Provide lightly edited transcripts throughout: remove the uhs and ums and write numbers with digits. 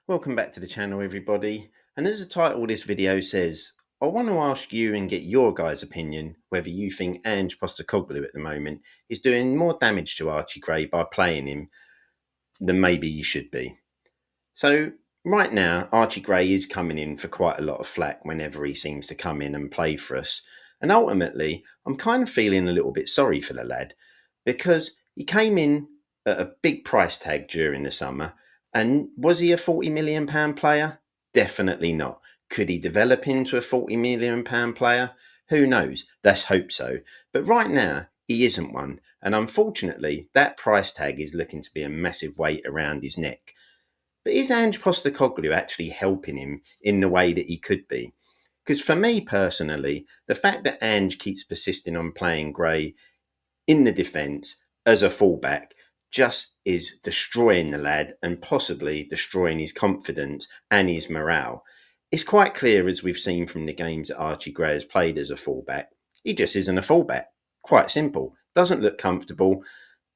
Welcome back to the channel, everybody. And as the title of this video says, I want to ask you and get your guys' opinion whether you think Ange Postecoglou at the moment is doing more damage to Archie Gray by playing him than maybe he should be. So right now, Archie Gray is coming in for quite a lot of flack whenever he seems to come in and play for us. And ultimately, I'm kind of feeling a little bit sorry for the lad because he came in at a big price tag during the summer. And was he a £40 million player? Definitely not. Could he develop into a £40 million player? Who knows? Let's hope so. But right now, he isn't one. And unfortunately, that price tag is looking to be a massive weight around his neck. But is Ange Postecoglou actually helping him in the way that he could be? Because for me personally, the fact that Ange keeps persisting on playing Gray in the defence as a fullback just is destroying the lad and possibly destroying his confidence and his morale. It's quite clear, as we've seen from the games that Archie Gray has played as a fullback, he just isn't a fullback. Quite simple. Doesn't look comfortable,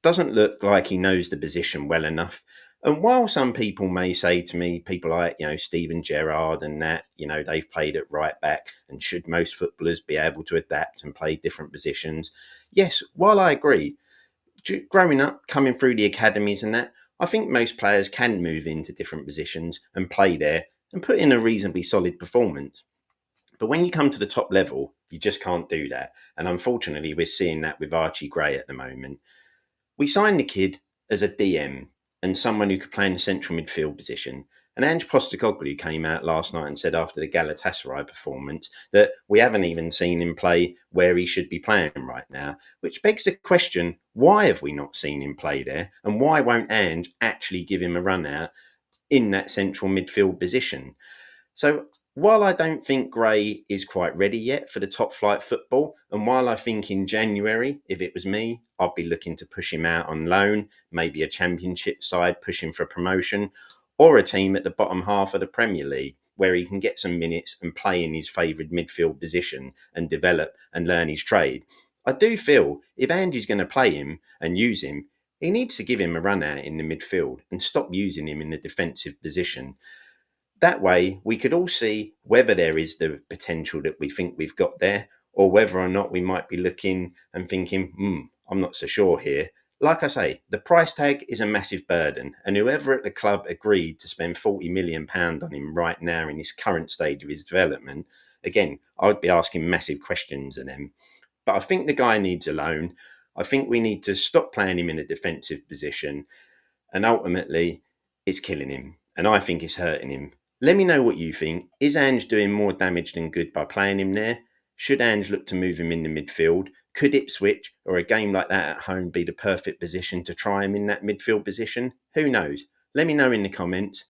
doesn't look like he knows the position well enough. And while some people may say to me, people like, Steven Gerrard and that, they've played at right back and should most footballers be able to adapt and play different positions? Yes, while I agree, growing up, coming through the academies and that, I think most players can move into different positions and play there and put in a reasonably solid performance. But when you come to the top level, you just can't do that. And unfortunately, we're seeing that with Archie Gray at the moment. We signed the kid as a DM and someone who could play in the central midfield position. And Ange Postecoglou came out last night and said after the Galatasaray performance that we haven't even seen him play where he should be playing right now, which begs the question, why have we not seen him play there? And why won't Ange actually give him a run out in that central midfield position? So while I don't think Gray is quite ready yet for the top flight football, and while I think in January, if it was me, I'd be looking to push him out on loan, maybe a championship side pushing for promotion, or a team at the bottom half of the Premier League where he can get some minutes and play in his favoured midfield position and develop and learn his trade. I do feel if Andy's going to play him and use him, he needs to give him a run out in the midfield and stop using him in the defensive position. That way, we could all see whether there is the potential that we think we've got there, or whether or not we might be looking and thinking, I'm not so sure here. Like I say, the price tag is a massive burden, and whoever at the club agreed to spend £40 million on him right now in this current stage of his development, again, I would be asking massive questions of them. But I think the guy needs a loan. I think we need to stop playing him in a defensive position, and ultimately, it's killing him. And I think it's hurting him. Let me know what you think. Is Ange doing more damage than good by playing him there? Should Ange look to move him in the midfield? Could Ipswich or a game like that at home be the perfect position to try him in that midfield position? Who knows? Let me know in the comments.